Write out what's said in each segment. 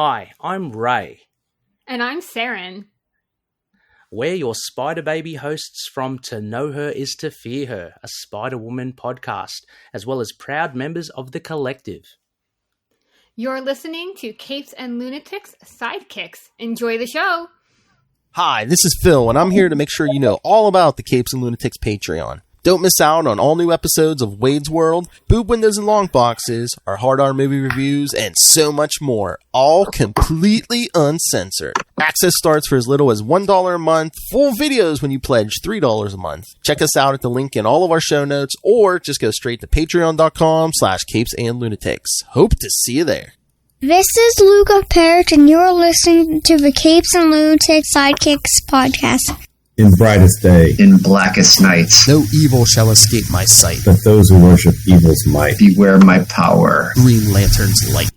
Hi, I'm Ray. And I'm Saren. We're your Spider Baby hosts from To Know Her Is to Fear Her, a Spider-Woman podcast, as well as proud members of the collective. You're listening to Capes and Lunatics Sidekicks. Enjoy the show. Hi, this is Phil, and I'm here to make sure you know all about the Capes and Lunatics Patreon. Don't miss out on all new episodes of Wade's World, Boob Windows and Long Boxes, our Hard R movie reviews, and so much more, all completely uncensored. Access starts for as little as $1 a month, full videos when you pledge $3 a month. Check us out at the link in all of our show notes, or just go straight to patreon.com/capesandlunatics. Hope to see you there. This is Luke of Perich, and you're listening to the Capes and Lunatics Sidekicks podcast. In brightest day, in blackest nights, No evil shall escape my sight. but those who worship evil's might. beware my power. Green Lantern's light.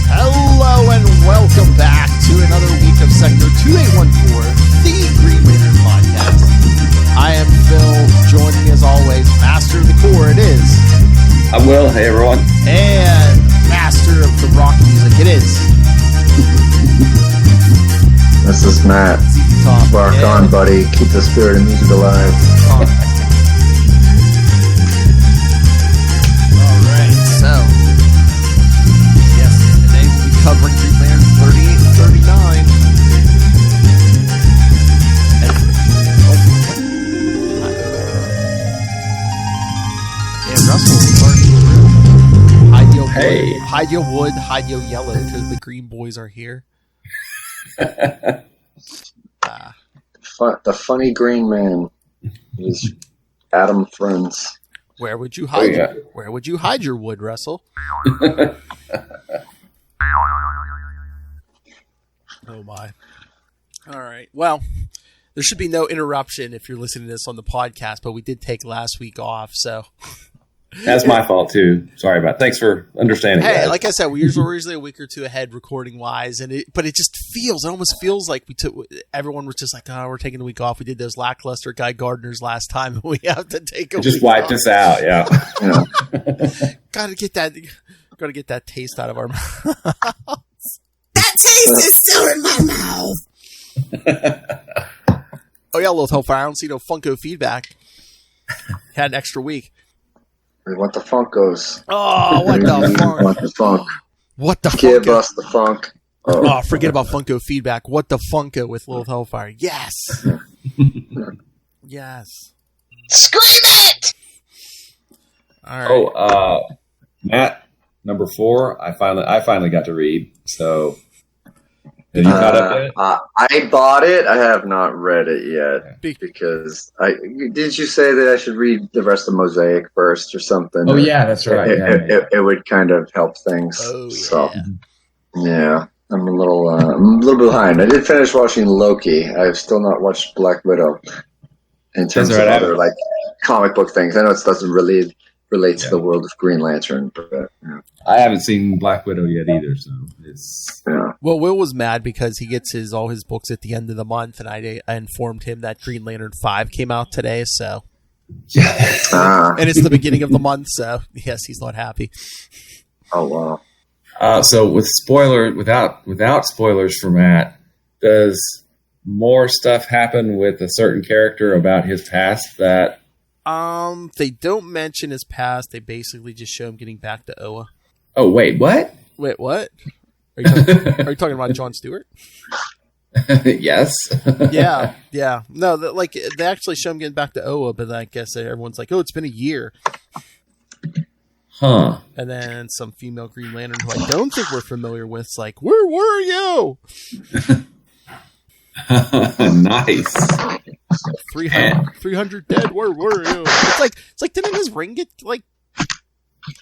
Hello and welcome back to another week of Sector 2814, the Green Lantern podcast. I am Phil, joining as always, Master of the Qward, it is. I'm Will. Hey, everyone. And Master of the rock music, it is. This is Matt. Tom. Rock on, buddy. Keep the spirit of music alive. Alright, so yes, today we'll be covering Green Lantern 38 and 39. And Russell is already through. Hide your wood, hide your yellow, because the green boys are here. The funny green man is Adam Friends. Where would you hide? Oh, yeah. Where would you hide your wood, Russell? Oh my! All right. Well, there should be no interruption if you're listening to this on the podcast, but we did take last week off, so That's my fault, too. Sorry about it. Thanks for understanding, hey, guys. like I said, we were usually a week or two ahead recording wise, but it just feels, it almost feels like everyone was just like, oh, we're taking a week off. We did those lackluster Guy Gardners last time, and we have to take a Just week wiped off. us out, yeah. Gotta get that taste out of our mouth. That taste is still in my mouth. Oh yeah, little Hellfire. I don't see no Funko feedback. Had an extra week. We want the Funkos. Oh, what We the want funk? the funk. What the Give Funko? us the funk. Oh, forget about Funko feedback. What the Funko with Little Hellfire? Yes. Yes. Scream it! All right. Matt, number 4, I finally got to read, so have you caught up yet? I bought it. I have not read it yet because did you say that I should read the rest of Mosaic first or something? Oh, yeah, that's right. It would kind of help things. Oh, yeah. So, yeah, I'm a little behind. I did finish watching Loki. I've still not watched Black Widow. In terms of other like comic book things, I know it doesn't really relate to the world of Green Lantern, but yeah. I haven't seen Black Widow yet either, so it's... Yeah. Well, Will was mad because he gets all his books at the end of the month, and I informed him that Green Lantern 5 came out today, so... And it's the beginning of the month, so yes, he's not happy. Oh, wow. So without spoilers for Matt, does more stuff happen with a certain character about his past that... They don't mention his past. They basically just show him getting back to Oa. Oh, wait, what? Wait, what? Are you talking about Jon Stewart? Yes. Yeah. No, they actually show him getting back to Oa, but I guess everyone's like, oh, it's been a year. Huh. And then some female Green Lantern who I don't think we're familiar with is like, where were you? Nice. 300 dead, where were you? It's like didn't his ring get like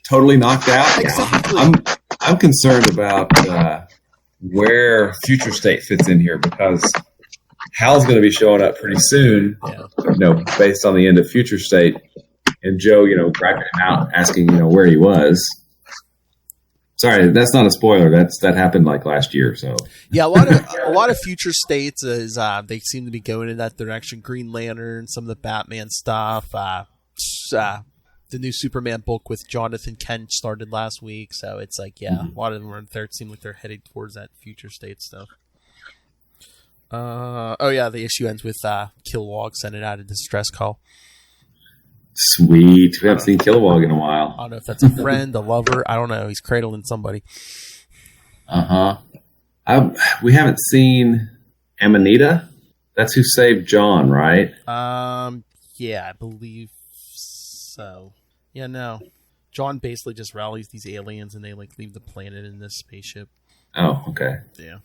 Totally knocked out? Exactly. Yeah. I'm concerned about where Future State fits in here because Hal's going to be showing up pretty soon, based on the end of Future State, and Joe, griping him out, asking, where he was. Sorry, that's not a spoiler. That happened like last year. So yeah, a lot of Future States is they seem to be going in that direction. Green Lantern, some of the Batman stuff. the new Superman book with Jonathan Kent started last week, so it's like, a lot of them are there. It seems like they're headed towards that future state stuff. The issue ends with Kilowog sending out a distress call. Sweet. We haven't seen Kilowog in a while. I don't know if that's a friend, a lover. I don't know. He's cradling somebody. We haven't seen Amanita. That's who saved John, right? Yeah, I believe so. Yeah, no. John basically just rallies these aliens and they like leave the planet in this spaceship. Oh, okay. Yeah.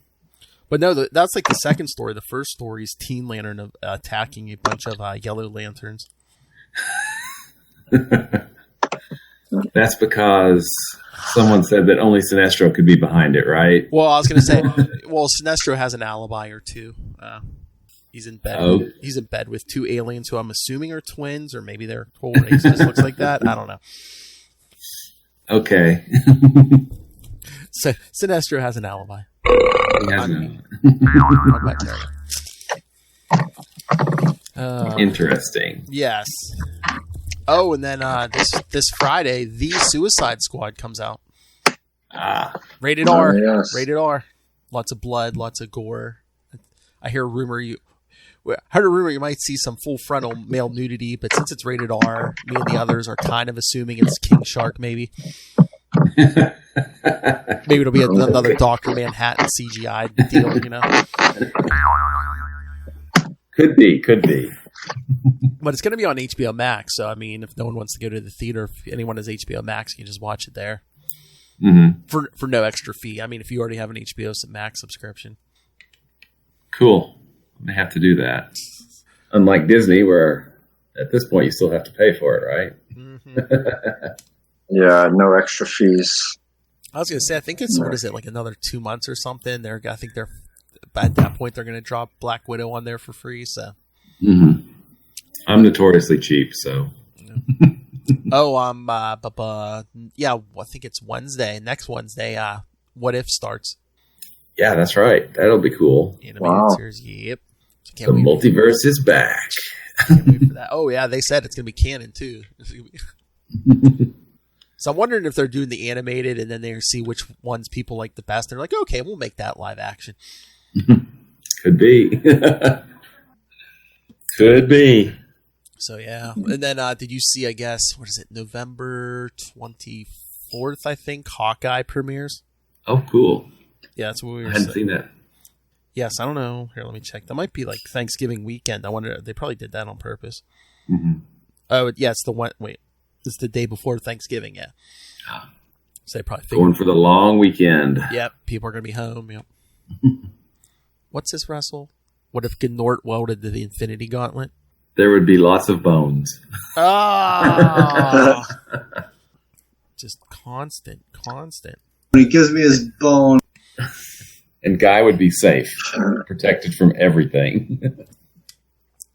But no, that's like the second story. The first story is Teen Lantern attacking a bunch of Yellow Lanterns. That's because someone said that only Sinestro could be behind it, right? Well, I was going to say, Sinestro has an alibi or two. He's in bed. Oh. He's in bed with two aliens who I'm assuming are twins, or maybe they're twin. It just looks like that. I don't know. Okay. So Sinestro has an alibi. He has interesting. Yes. Oh, and then this Friday, The Suicide Squad comes out. Rated R. Yes. Rated R. Lots of blood, lots of gore. I heard a rumor you might see some full frontal male nudity, but since it's rated R, me and the others are kind of assuming it's King Shark, maybe. Maybe it'll be another Dr. Manhattan CGI deal, you know? Could be. But it's going to be on HBO Max, so I mean, if no one wants to go to the theater, if anyone has HBO Max, you can just watch it there. Mm-hmm. For no extra fee. I mean, if you already have an HBO Max subscription. Cool. I'm going to have to do that. Unlike Disney, where at this point you still have to pay for it, right? Mm-hmm. Yeah, no extra fees. I was going to say, I think it's, what is it, like another 2 months or something? I think they're, at that point, they're going to drop Black Widow on there for free, so. Mm-hmm. I'm notoriously cheap, so. I think it's Wednesday. Next Wednesday, What If starts. Yeah, that's right. That'll be cool. Animated series, yep. The multiverse is back. Can't wait for that. Oh, yeah, they said it's going to be canon, too. So I'm wondering if they're doing the animated and then they see which ones people like the best. They're like, okay, we'll make that live action. Could be. Could be. So, yeah. And then did you see, I guess, what is it, November 24th, I think, Hawkeye premieres? Oh, cool. Yeah, that's what we were saying. I hadn't seen that. Yes, I don't know. Here, let me check. That might be like Thanksgiving weekend. I wonder, they probably did that on purpose. Mm-hmm. Oh, yeah, it's the one, wait. It's the day before Thanksgiving, yeah. So they probably going for the long weekend. Yep, people are going to be home, yep. What's this, Russell? What if Gnort welded to the Infinity Gauntlet? There would be lots of bones. Oh! Just constant. When he gives me his bone. And Guy would be safe, protected from everything.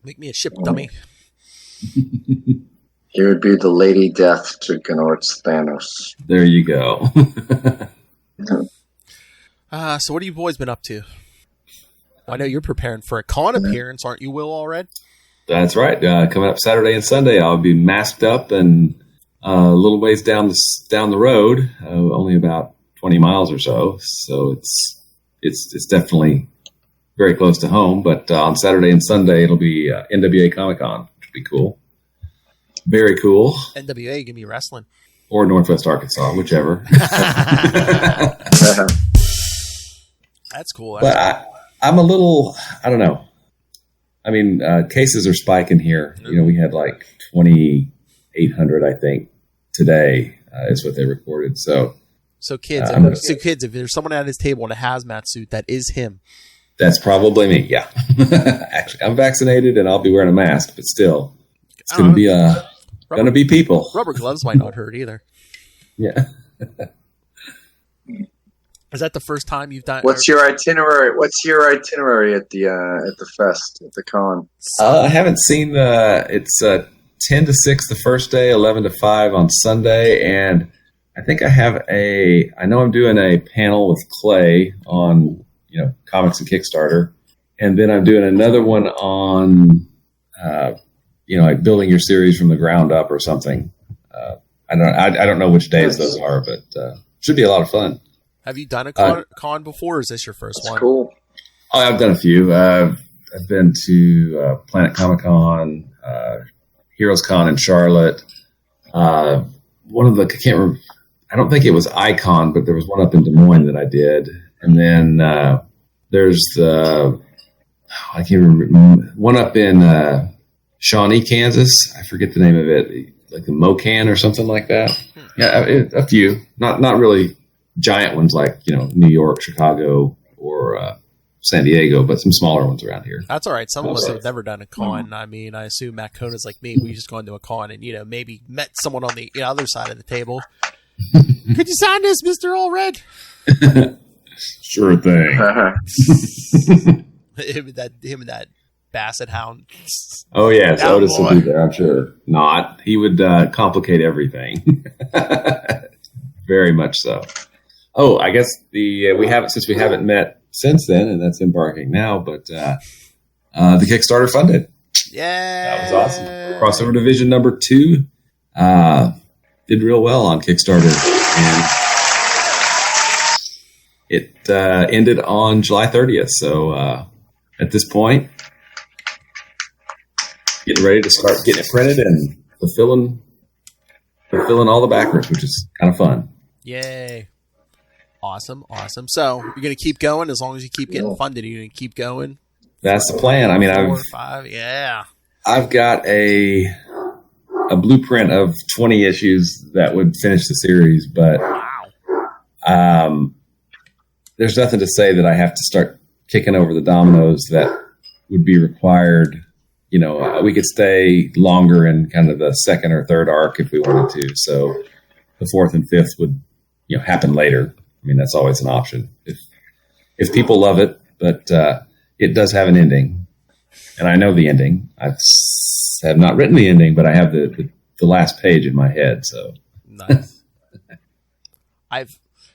Make me a ship, dummy. He would be the Lady Death to Gnort's Thanos. There you go. So what have you boys been up to? I know you're preparing for a con appearance, aren't you, Will, already? That's right. Coming up Saturday and Sunday, I'll be masked up and a little ways down the road, only about 20 miles or so. So it's definitely very close to home. But on Saturday and Sunday, it'll be NWA Comic-Con, which will be cool. Very cool. NWA, give me wrestling. Or Northwest Arkansas, whichever. That's cool. But I'm a little, I don't know. I mean, cases are spiking here. You know, we had like 2,800, I think, today is what they reported. So kids, if there's someone at his table in a hazmat suit, that is him. That's probably me, yeah. Actually, I'm vaccinated and I'll be wearing a mask, but still, it's going to be people. Rubber gloves might not hurt either. Yeah. Is that the first time you've done? What's your itinerary? What's your itinerary at the fest, at the con? I haven't seen it's 10 to 6 the first day, 11 to 5 on Sunday, and I think I know I'm doing a panel with Clay on, comics and Kickstarter, and then I'm doing another one on, like building your series from the ground up or something. I don't know which days those are, but should be a lot of fun. Have you done a con before, or is this your first one? Cool. Oh, I've done a few. I've been to Planet Comic Con, Heroes Con in Charlotte. One of the, I can't remember, I don't think it was Icon, but there was one up in Des Moines that I did. And then there's I can't remember, one up in Shawnee, Kansas. I forget the name of it, like the Mocan or something like that. Yeah, a few, not really giant ones like, New York, Chicago, or San Diego, but some smaller ones around here. That's all right. Some of us have never done a con. I mean, I assume Matt Kona's like me. We just gone to a con and, maybe met someone on the other side of the table. Could you sign this, Mr. Allred? Sure thing. him and that basset hound. Oh, yes. Otis will be there, I'm sure. Not. He would complicate everything. Very much so. Oh, I guess we haven't met since then, and that's embarking now, but the Kickstarter funded. Yeah. That was awesome. Crossover Division number 2 did real well on Kickstarter, and it ended on July 30th. So at this point, getting ready to start getting it printed and fulfilling all the backers, which is kind of fun. Yay. Awesome. So you're going to keep going as long as you keep getting funded. You're going to keep going. That's the plan. I mean, 4 or 5. Yeah. I've got a blueprint of 20 issues that would finish the series, but there's nothing to say that I have to start kicking over the dominoes that would be required. We could stay longer in kind of the second or third arc if we wanted to. So the 4th and 5th would, happen later. I mean, that's always an option if people love it, but it does have an ending, and I know the ending. I have not written the ending, but I have the last page in my head. So nice.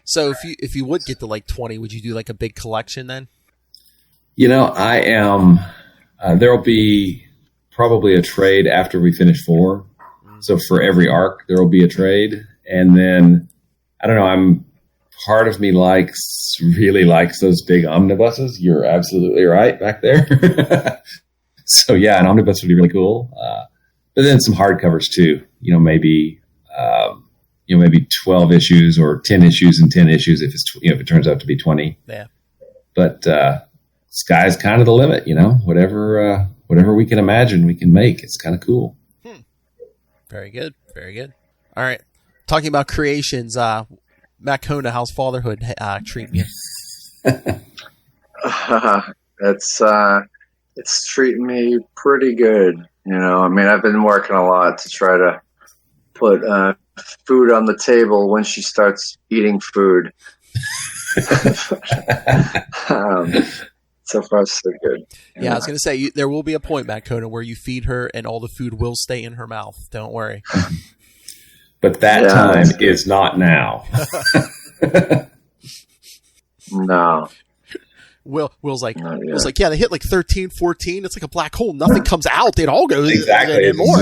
So if you would get to like 20, would you do like a big collection then? I am. There'll be probably a trade after we finish 4. So for every arc, there will be a trade, and then I don't know. Part of me really likes those big omnibuses. You're absolutely right back there. So yeah, an omnibus would be really cool. But then some hardcovers too. Maybe 12 issues or 10 issues and 10 issues if it's if it turns out to be 20. Yeah. But sky's kind of the limit. Whatever we can imagine, we can make. It's kind of cool. Very good. Very good. All right. Talking about creations. Matt Kona, how's fatherhood treating you? It's treating me pretty good. I mean, I've been working a lot to try to put food on the table when she starts eating food. So far, so good. Yeah, I was going to say, there will be a point, Matt Kona, where you feed her and all the food will stay in her mouth. Don't worry. But that time is not now. No. Will's like, yeah, they hit like 13, 14. It's like a black hole. Nothing comes out. It all goes exactly in more.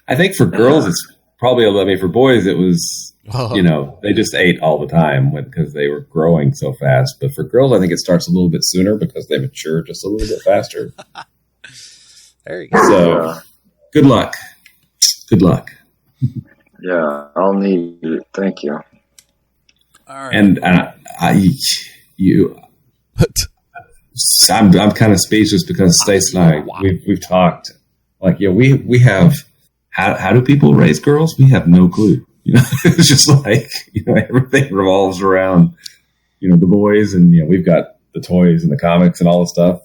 I think for girls, it's probably, for boys, it was, they just ate all the time because they were growing so fast. But for girls, I think it starts a little bit sooner because they mature just a little bit faster. There you go. So, good luck. Good luck. Yeah, I'll need it. Thank you. All right. And I'm kind of speechless because Stacey and I, we've talked we have how do people raise girls? We have no clue. It's just everything revolves around the boys, and we've got the toys and the comics and all the stuff.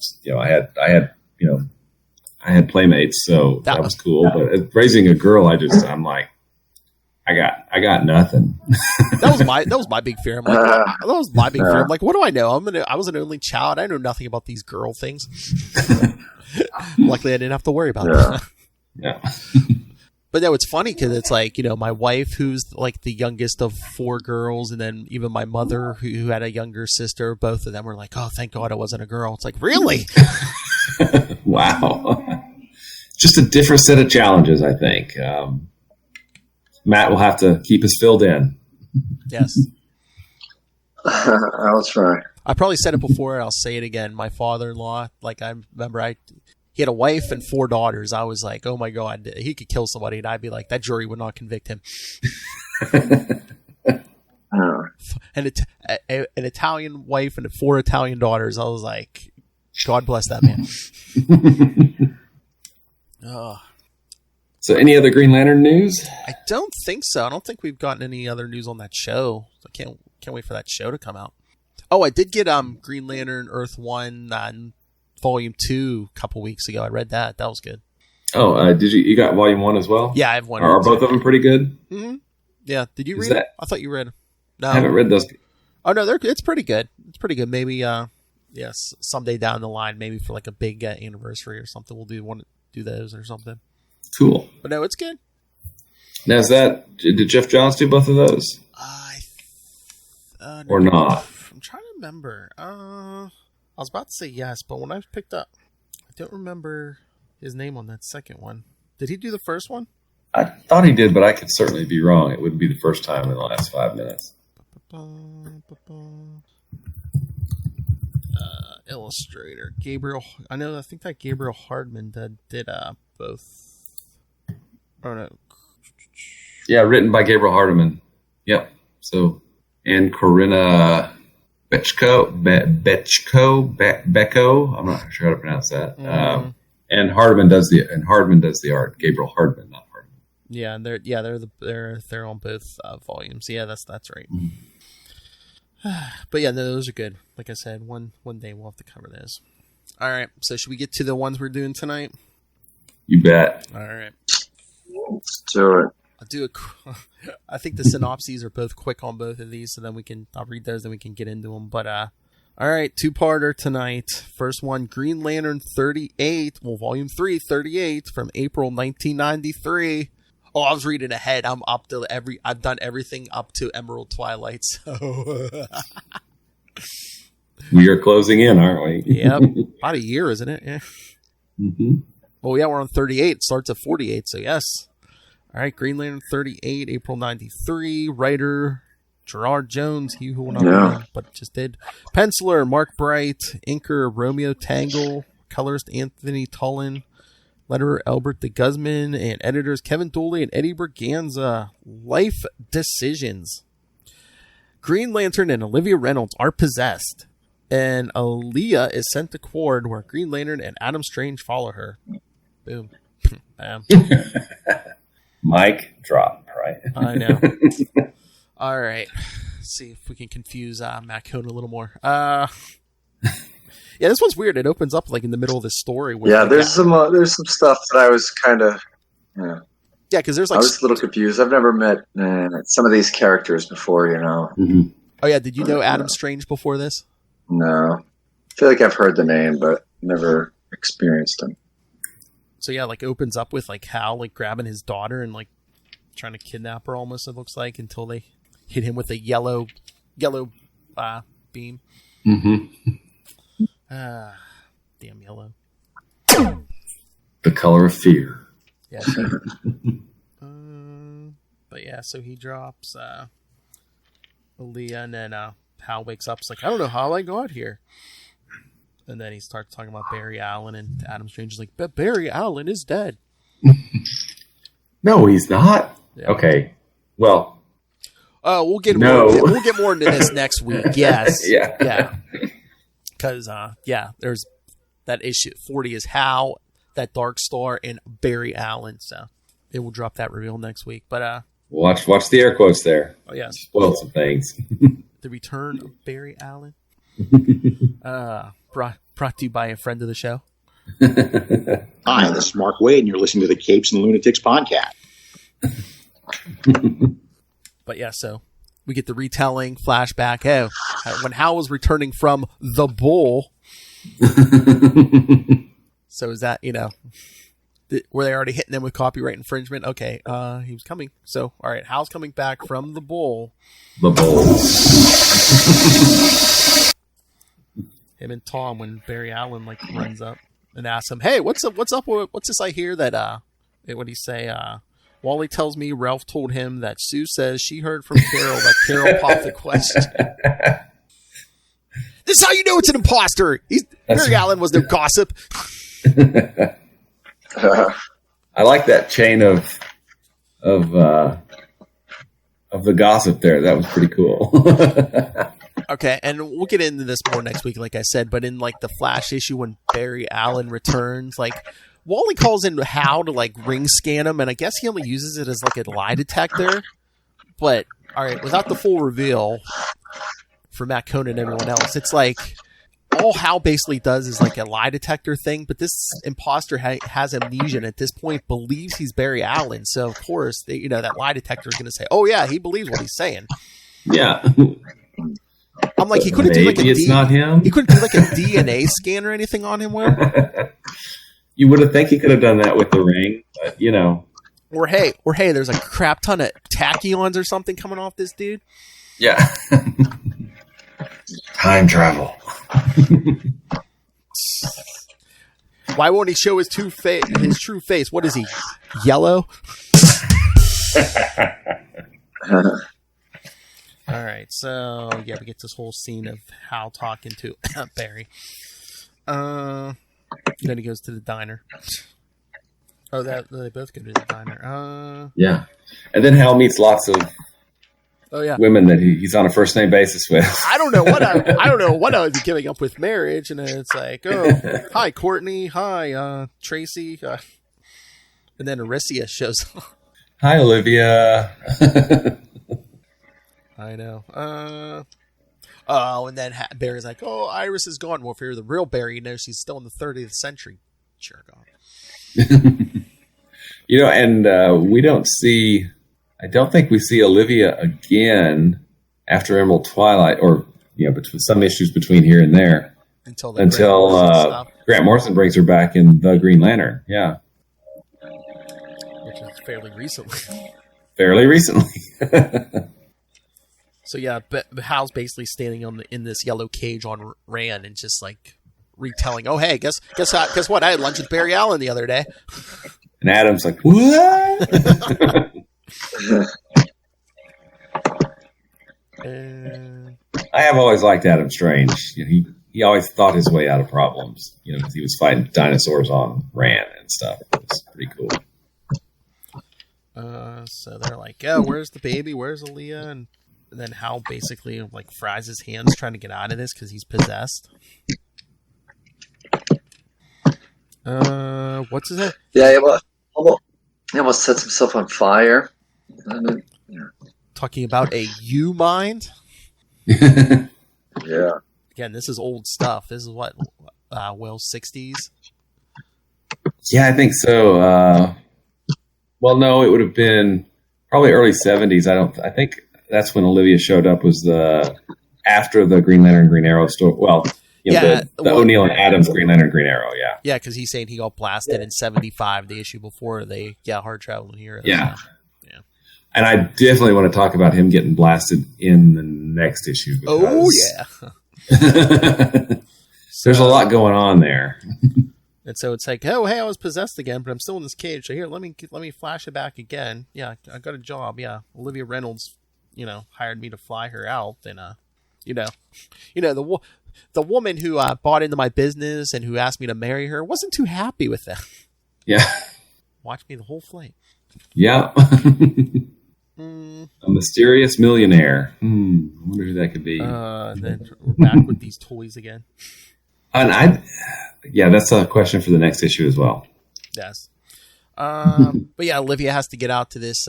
I had playmates, so that was cool. But raising a girl, I'm like, I got nothing. That was my big fear. I'm like, that was my big fear. I'm like, what do I know? I was an only child. I know nothing about these girl things. Luckily, I didn't have to worry about that. Yeah. But no, it's funny because it's like, my wife, who's like the youngest of 4 girls, and then even my mother, who had a younger sister, both of them were like, oh, thank God it wasn't a girl. It's like, really? Wow. just a different set of challenges, I think. Matt will have to keep us filled in. Yes. I'll try. I probably said it before. I'll say it again. My father-in-law, like I remember, he had a wife and 4 daughters. I was like, oh my God, he could kill somebody, and I'd be like, that jury would not convict him. And an Italian wife and 4 Italian daughters. I was like, God bless that man. So any other Green Lantern news? I don't think so. I don't think we've gotten any other news on that show. I can't wait for that show to come out. Oh, I did get Green Lantern Earth 1 Volume 2 a couple weeks ago. I read that. That was good. Oh, did you got Volume 1 as well? Yeah, I have one. Are both of them pretty good? Mm-hmm. Yeah. Did you read it? I thought you read. No, I haven't read those. Oh no, it's pretty good. It's pretty good. Maybe yes, someday down the line, maybe for like a big anniversary or something, we'll do those or something. Cool. But no, it's good. Now, did Jeff Johns do both of those? Or not? I'm trying to remember. I was about to say yes, but when I picked up, I don't remember his name on that second one. Did he do the first one? I thought he did, but I could certainly be wrong. It wouldn't be the first time in the last 5 minutes. Illustrator Gabriel. I think that Gabriel Hardman did both. Oh no. Yeah, written by Gabriel Hardman. Yep. So, and Corinna Bechko. I'm not sure how to pronounce that. Mm-hmm. And Hardman does the art. Gabriel Hardman, not Hardman. Yeah, and they're on both volumes. Yeah, that's right. Mm-hmm. But yeah, no, those are good. Like I said, one day we'll have to cover those. All right, so should we get to the ones we're doing tonight? You bet. All right. Sure. I think the synopses are both quick on both of these, so then I'll read those and we can get into them. But all right, 2-parter tonight. First one, Green Lantern 38, Volume 3, 38 from April 1993. Oh, I was reading ahead. I've done everything up to Emerald Twilight. So we are closing in, aren't we? Yep. About a year, isn't it? Yeah. Mm-hmm. Well, yeah, we're on 38. It starts at 48, so yes. All right, Green Lantern 38, April 93. Writer Gerard Jones, he who will not remember, but just did. Penciler Mark Bright. Inker Romeo Tangle. Colorist Anthony Tullen. Letterer Albert de Guzman, and editors Kevin Dooley and Eddie Berganza. Life decisions. Green Lantern and Olivia Reynolds are possessed, and Aaliyah is sent to Qward, where Green Lantern and Adam Strange follow her. Boom. Bam. Mic drop, right? I know. All right. Let's see if we can confuse Matt Cohn a little more. Yeah, this one's weird. It opens up like in the middle of the story. There's some stuff that I was kind of, yeah, because there's like I was a little confused. I've never met some of these characters before, you know. Mm-hmm. Oh yeah, did you know Adam Strange before this? No, I feel like I've heard the name, but never experienced him. So yeah, like it opens up with like Hal like grabbing his daughter and like trying to kidnap her almost. It looks like until they hit him with a yellow beam. Mm-hmm. Damn yellow. The color of fear. Yeah. But yeah, so he drops Aaliyah, and then Hal wakes up. It's like, I don't know how I got here. And then he starts talking about Barry Allen, and Adam Strange is like, but Barry Allen is dead. No, he's not. Yeah. Okay. Well. We'll get more into this next week. Yes. Yeah. Because, there's that issue. 40 is Hal, that Dark Star, and Barry Allen. So they will drop that reveal next week. But watch the air quotes there. Oh, yeah. Spoiled some things. The return of Barry Allen. Brought to you by a friend of the show. Hi, this is Mark Wade, and you're listening to the Capes and Lunatics podcast. But yeah, so we get the retelling flashback. Oh, when Hal was returning from the Bull. So is that, were they already hitting them with copyright infringement? Okay, he was coming. So, all right, Hal's coming back from the Bull. The Bull. Him and Tom when Barry Allen runs up. and asks him, "Hey, what's up? What's this I hear that what do you say? Wally tells me Ralph told him that Sue says she heard from Carol that Carol popped the question." This is how you know it's an imposter. Barry Allen was no gossip. I like that chain of the gossip there. That was pretty cool. Okay, and we'll get into this more next week, like I said. But in like the Flash issue when Barry Allen returns, like Wally calls in Hal to like ring scan him, and I guess he only uses it as like a lie detector. But all right, without the full reveal for Matt Conan and everyone else, it's like all Hal basically does is like a lie detector thing. But this imposter has amnesia, and at this point believes he's Barry Allen. So of course, that lie detector is going to say, "Oh yeah, he believes what he's saying." Yeah. I'm like, he couldn't do like it's not him. He couldn't do like a DNA scan or anything on him. You would have think he could have done that with the ring, but Or hey, there's a crap ton of tachyons or something coming off this dude. Yeah. Time travel. Why won't he show his true face? What is he? Yellow? All right, so yeah, we get this whole scene of Hal talking to Barry. Then he goes to the diner. Oh, they both go to the diner. Yeah, and then Hal meets lots of women that he's on a first name basis with. I don't know what I was giving up with marriage, and then it's like, oh, hi Courtney, hi Tracy, and then Aricia shows up. Hi Olivia. I know. And then Barry's like, "Oh, Iris is gone." Well, if you're the real Barry, she's still in the 30th century. Jerk off. And we don't see. I don't think we see Olivia again after Emerald Twilight, or between some issues between here and there, until Grant Morrison brings her back in the Green Lantern. Yeah, which is fairly recently. So yeah, Hal's basically standing in this yellow cage on Rand and just like retelling, "Oh hey, guess what? I had lunch with Barry Allen the other day." And Adam's like, "What?" I have always liked Adam Strange. He always thought his way out of problems. Because he was fighting dinosaurs on Rand and stuff. It was pretty cool. So they're like, "Oh, where's the baby? Where's Aaliyah?" And then Hal basically like fries his hands trying to get out of this because he's possessed. What's his name? Yeah, he almost sets himself on fire. Talking about a U mind. Yeah. Again, this is old stuff. This is what, Will 60s. Yeah, I think so. Well, no, it would have been probably early 70s. I think that's when Olivia showed up. Was after the Green Lantern Green Arrow story. Well, the O'Neill and Adams Green Lantern Green Arrow. Yeah. Yeah, because he's saying he got blasted in 75, the issue before they hard traveled here. Yeah. And I definitely want to talk about him getting blasted in the next issue. Oh yeah. There's a lot going on there. And so it's like, oh, hey, I was possessed again, but I'm still in this cage. So here, let me flash it back again. Yeah, I got a job. Yeah, Olivia Reynolds, hired me to fly her out, and the woman who bought into my business and who asked me to marry her wasn't too happy with that. Yeah, watched me the whole flight. Yeah, a mysterious millionaire. I wonder who that could be. Then we're back with these toys again. And that's a question for the next issue as well. Yes. But yeah, Olivia has to get out to this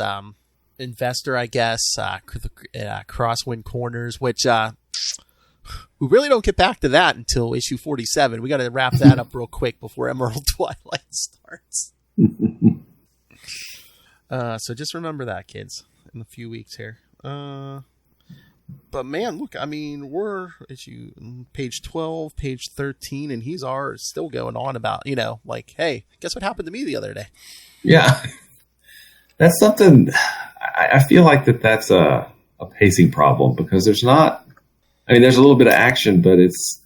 investor, I guess, Crosswind Corners, which we really don't get back to that until issue 47. We got to wrap that up real quick before Emerald Twilight starts. So just remember that, kids, in a few weeks here. But man, look, I mean, we're issue page 12, page 13, and he's still going on about, like, hey, guess what happened to me the other day? Yeah. That's something, I feel like that's a pacing problem, because there's a little bit of action, but it's,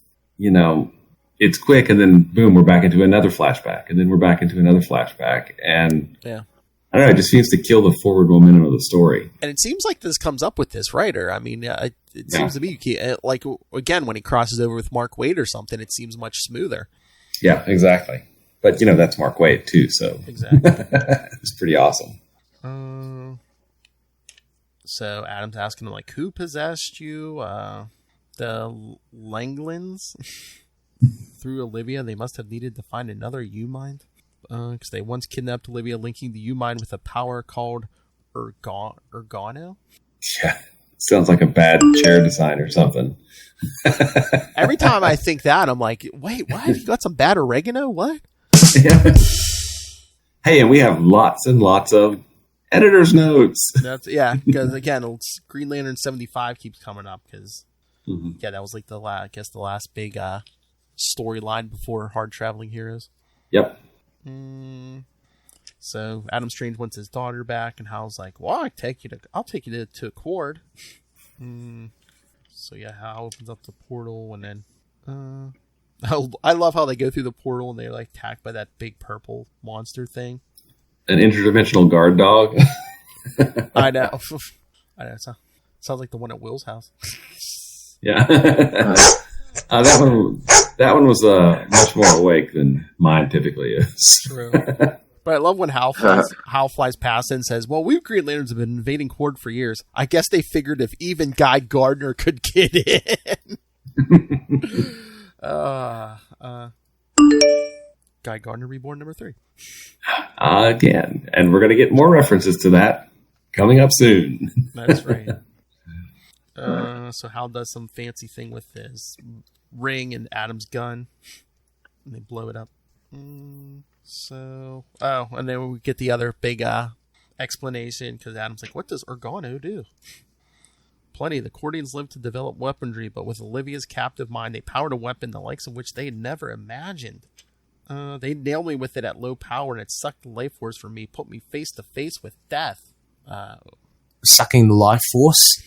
it's quick, and then boom, we're back into another flashback, and then we're back into another flashback, and I don't know, it just seems to kill the forward momentum of the story. And it seems like this comes up with this writer. I mean, it seems to me, like, again, when he crosses over with Mark Waid or something, it seems much smoother. Yeah, exactly. But, that's Mark Waid, tue, so. Exactly. It's pretty awesome. So Adam's asking him, like, who possessed you? The Langlands? Through Olivia, they must have needed to find another U-Mind. Because they once kidnapped Olivia, linking the U-Mind with a power called Ergono. Yeah, sounds like a bad chair design or something. Every time I think that, I'm like, wait, what? You got some bad oregano? What? Yeah. Hey, and we have lots and lots of editor's notes. Because again, Green Lantern 75 keeps coming up because, that was like the last big storyline before Hard Traveling Heroes. Yep. So Adam Strange wants his daughter back, and Hal's like, "Well, I'll take you to Qward." So Hal opens up the portal, and then I love how they go through the portal and they're like attacked by that big purple monster thing. An interdimensional guard dog. I know. It sounds like the one at Will's house. Yeah. That one was much more awake than mine typically is. True. But I love when Hal flies past and says, "Well, we Green Lanterns have been invading Qward for years. I guess they figured if even Guy Gardner could get in." Guy Gardner Reborn #3. Again. And we're going to get more references to that coming up soon. That's right. So Hal does some fancy thing with his ring and Adam's gun, and they blow it up. And then we get the other big explanation, because Adam's like, what does Ergono do? Plenty. The Qwardians live to develop weaponry, but with Olivia's captive mind, they powered a weapon the likes of which they had never imagined. They nailed me with it at low power, and it sucked the life force from me, put me face to face with death. Sucking the life force?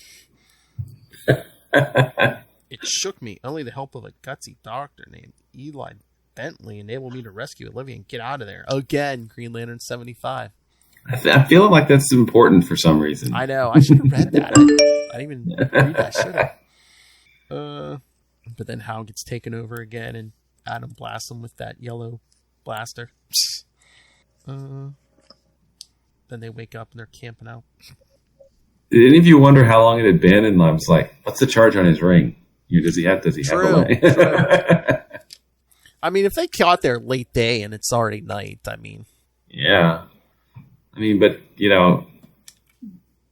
It shook me. Only the help of a gutsy doctor named Eli Bentley enabled me to rescue Olivia and get out of there. Again, Green Lantern 75. I feel like that's important for some reason. I know. I should have read that. I didn't even read that. I should have. But then Hal gets taken over again, and Adam blasts him with that yellow blaster. Then they wake up and they're camping out. Did any of you wonder how long it had been? And I was like, what's the charge on his ring? Does he have a ring? I mean, if they got there late day and it's already night, I mean. Yeah. I mean, but, in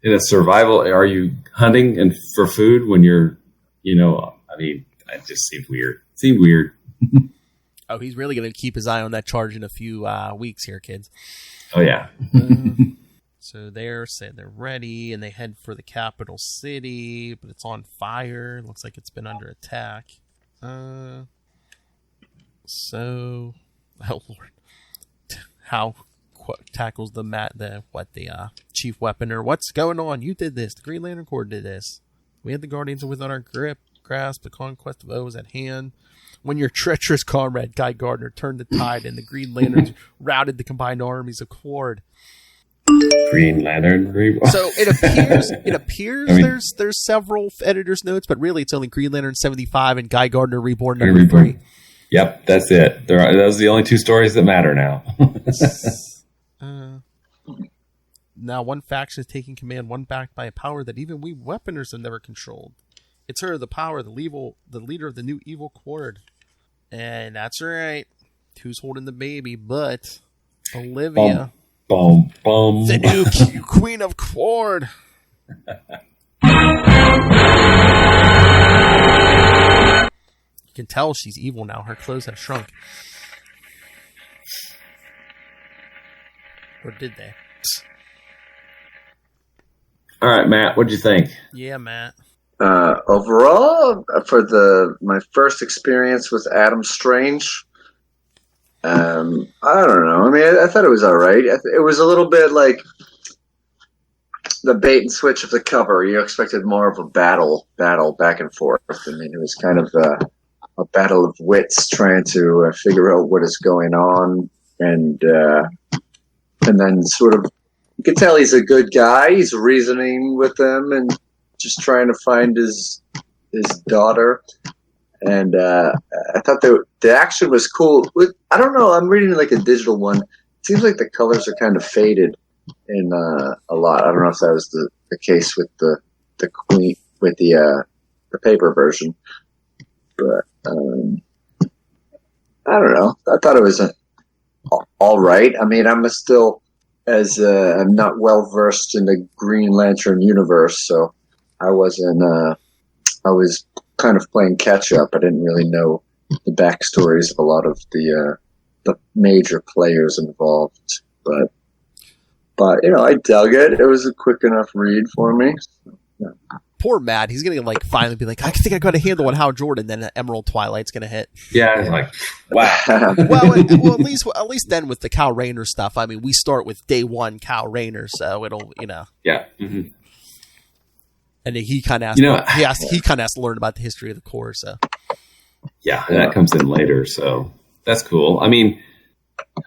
a survival, are you hunting and for food when you're, it just seemed weird. Oh, he's really going to keep his eye on that charge in a few weeks here, kids. Oh, yeah. So they're ready, and they head for the capital city, but it's on fire. It looks like it's been under attack. Oh Lord, Hal tackles the chief weaponer. What's going on? You did this. The Green Lantern Corps did this. We had the Guardians within our grasp. The conquest of O is at hand. When your treacherous comrade Guy Gardner turned the tide, and the Green Lanterns routed the combined armies of Qward. Green Lantern Reborn. So it appears there's several editor's notes, but really it's only Green Lantern 75 and Guy Gardner Reborn #3. Yep, that's it. Those are the only two stories that matter now. Now one faction is taking command, one backed by a power that even we weaponers have never controlled. It's her, the power, the leader of the new evil Qward. And that's right. Who's holding the baby but Olivia. Boom. The new queen of Qward. You can tell she's evil now. Her clothes have shrunk. Or did they? All right, Matt, what'd you think? Yeah, Matt. Overall, for my first experience with Adam Strange, I don't know. I mean, I thought it was all right. It was a little bit like the bait and switch of the cover. You expected more of a battle back and forth. I mean, it was kind of a battle of wits trying to figure out what is going on, and then sort of you can tell he's a good guy. He's reasoning with them and just trying to find his daughter. And I thought the action was cool. I don't know. I'm reading like a digital one. It seems like the colors are kind of faded in a lot. I don't know if that was the case with the Queen with the paper version, but I don't know. I thought it was all right. I mean, I'm still I'm not well versed in the Green Lantern universe, so I wasn't. I was kind of playing catch up. I didn't really know the backstories of a lot of the major players involved, but I dug it. It was a quick enough read for me. So, yeah. Poor Matt. He's gonna finally be like, I think I got a handle on Hal Jordan. Then Emerald Twilight's gonna hit. Yeah, it's like, wow. well, at least then with the Kyle Rayner stuff. I mean, we start with day one Kyle Rayner, so it'll Yeah. Mm-hmm. And he kind of he kind of has to learn about the history of the Corps. So yeah, that comes in later. So that's cool. I mean,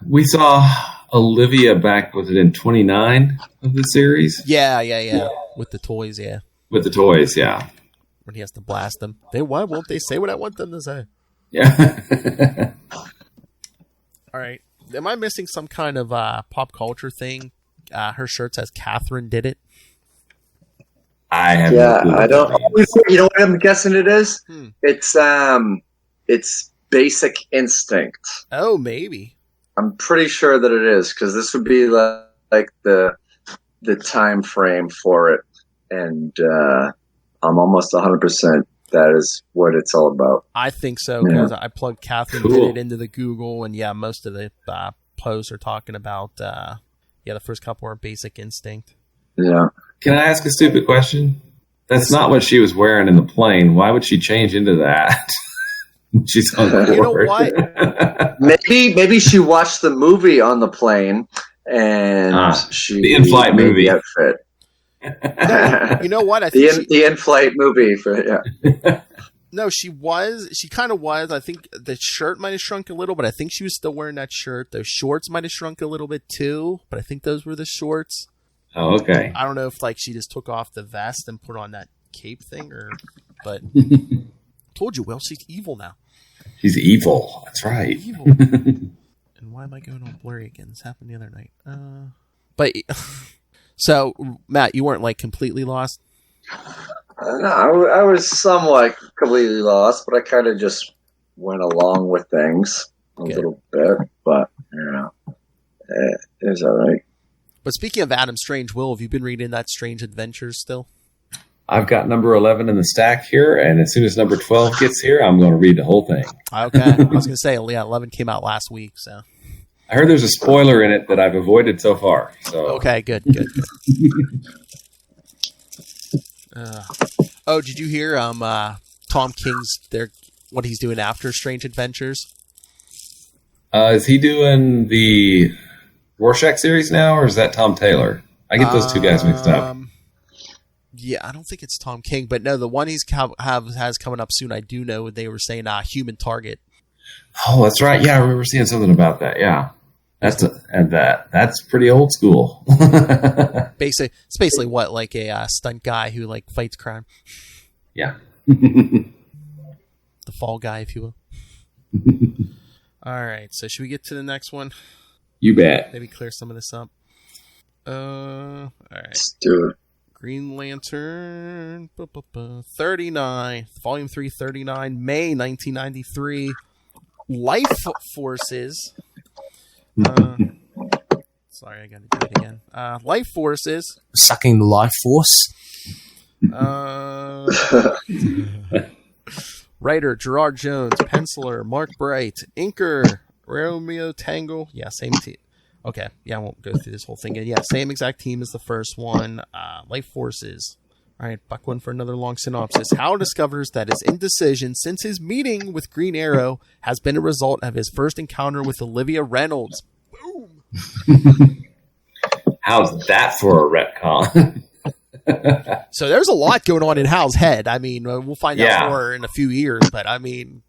we saw Olivia back. Was it in 29 of the series? Yeah. With the toys, yeah. With the toys, yeah. When he has to blast them. Why won't they say what I want them to say? Yeah. All right. Am I missing some kind of pop culture thing? Her shirt says Catherine did it. I have. Yeah, I don't. You know what I'm guessing it is? It's Basic Instinct. Oh, maybe. I'm pretty sure that it is, because this would be like the time frame for it, and I'm almost 100% that is what it's all about. I think so, because I plugged Catherine did it into the Google, and yeah, most of the posts are talking about the first couple are Basic Instinct. Yeah. Can I ask a stupid question? That's not what she was wearing in the plane. Why would she change into that? She's on Qward. You know what? maybe she watched the movie on the plane and the in-flight movie outfit. You know what? I think the in-flight movie No, she kind of was. I think the shirt might have shrunk a little, but I think she was still wearing that shirt. Those shorts might have shrunk a little bit too, but I think those were the shorts. Oh, okay. I don't know if she just took off the vest and put on that cape thing, but told you, Will, she's evil now. She's evil. That's right. Evil. And why am I going all blurry again? This happened the other night. But so Matt, you weren't completely lost? No, I was somewhat completely lost, but I kind of just went along with things a little bit. But it was all right. But speaking of Adam Strange, Will, have you been reading that Strange Adventures still? I've got number 11 in the stack here, and as soon as number 12 gets here, I'm going to read the whole thing. Okay. I was going to say, 11 came out last week, so. I heard there's a spoiler in it that I've avoided so far. So okay, good. Did you hear Tom King's what he's doing after Strange Adventures? Is he doing the Rorschach series now, or is that Tom Taylor? I get those two guys mixed up. Yeah, I don't think it's Tom King, but no, the one he's has coming up soon. I do know they were saying Human Target. Oh, that's right. Yeah, I remember seeing something about that. Yeah, that's pretty old school. It's basically what a stunt guy who fights crime. Yeah, the fall guy, if you will. All right, so should we get to the next one? You bet. Maybe clear some of this up. All right. Let's do it. Green Lantern 39, Volume 3, 39, May 1993. Life Forces. Sorry, I got to do it again. Life Forces. Sucking the life force. Writer Gerard Jones. Penciler Mark Bright. Inker Romeo Tangle. Yeah, same team. Okay, yeah, I won't go through this whole thing again. Yeah, same exact team as the first one. Life Forces. All right, buck one for another long synopsis. Hal discovers that his indecision since his meeting with Green Arrow has been a result of his first encounter with Olivia Reynolds. Boom! How's that for a retcon? So there's a lot going on in Hal's head. I mean, we'll find out more in a few years, but I mean...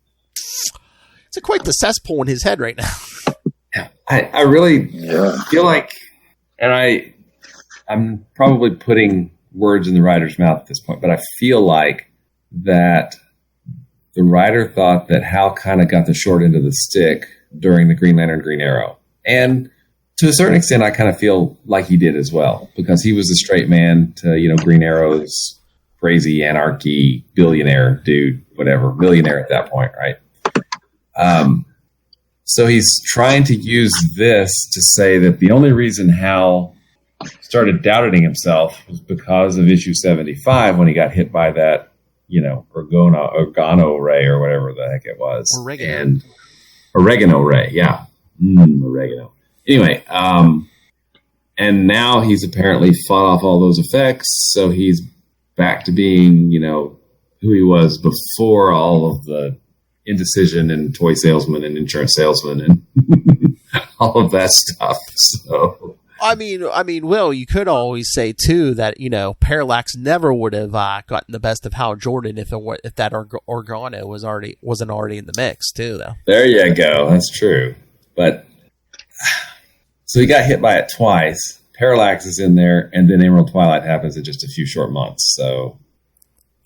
it's quite the cesspool in his head right now. I really feel like, and I'm probably putting words in the writer's mouth at this point, but I feel like that the writer thought that Hal kind of got the short end of the stick during the Green Lantern, Green Arrow. And to a certain extent, I kind of feel like he did as well, because he was the straight man to, Green Arrow's crazy anarchy billionaire dude, whatever, millionaire at that point, right? So he's trying to use this to say that the only reason Hal started doubting himself was because of issue 75 when he got hit by that, Ergono ray or whatever the heck it was. Oregano ray, yeah. Oregano. Anyway, and now he's apparently fought off all those effects, so he's back to being, who he was before all of the indecision and toy salesman and insurance salesman and all of that stuff. So I mean, Will, you could always say too that Parallax never would have gotten the best of Hal Jordan if that Ergono wasn't already in the mix too, though. There you go. That's true. But so he got hit by it twice. Parallax is in there, and then Emerald Twilight happens in just a few short months. So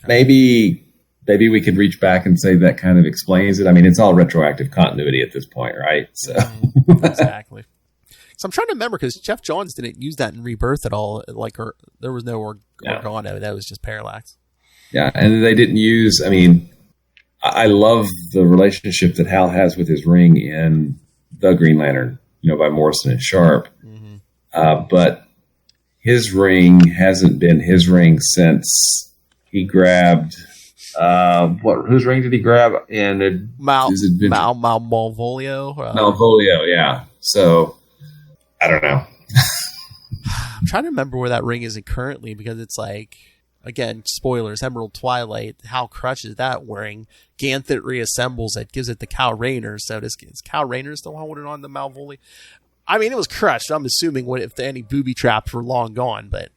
maybe we could reach back and say that kind of explains it. I mean, it's all retroactive continuity at this point, right? So exactly. So I'm trying to remember, because Jeff Johns didn't use that in Rebirth at all. There was no Ergono. That was just Parallax. Yeah, and they didn't use. I mean, I love the relationship that Hal has with his ring in The Green Lantern, by Morrison and Sharp. Mm-hmm. But his ring hasn't been his ring since he grabbed. Whose ring did he grab in Malvolio? Malvolio, yeah. So I don't know. I'm trying to remember where that ring is currently, because it's like, again, spoilers, Emerald Twilight, Hal crushes that ring. Ganthet reassembles it, gives it to Cal Rayner. So is Cal Rayner still holding on to Malvolio? I mean, it was crushed. I'm assuming if any booby traps were long gone, but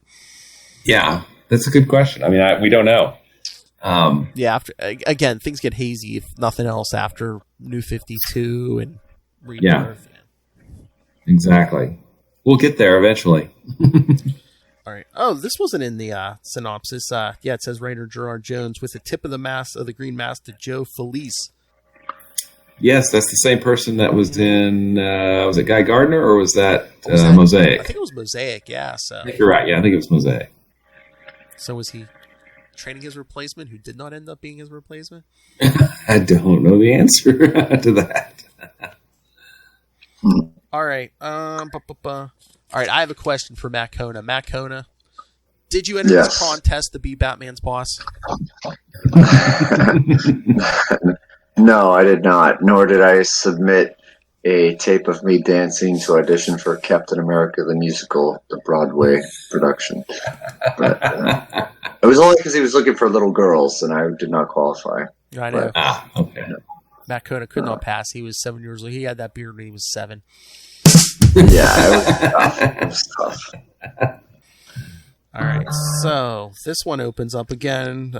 yeah, that's a good question. I mean, we don't know. Again, things get hazy if nothing else after New 52 and Rebirth. Yeah, exactly. We'll get there eventually. All right. Oh, this wasn't in the synopsis. It says writer Gerard Jones with the tip of the mask of the green mask to Joe Felice. Yes, that's the same person that was in. Was it Guy Gardner or was that Mosaic? I think it was Mosaic. Yeah. So I think you're right. Yeah, I think it was Mosaic. So was he training his replacement, who did not end up being his replacement? I don't know the answer to that. All right. All right, I have a question for Matt Kona. Matt Kona, did you enter this contest to be Batman's boss? No, I did not. Nor did I submit a tape of me dancing to audition for Captain America the Musical, the Broadway production. But it was only because he was looking for little girls, and I did not qualify. I know. Okay. Matt Kona could not pass. He was 7 years old. He had that beard when he was 7. Yeah, it was tough. All right, so this one opens up again.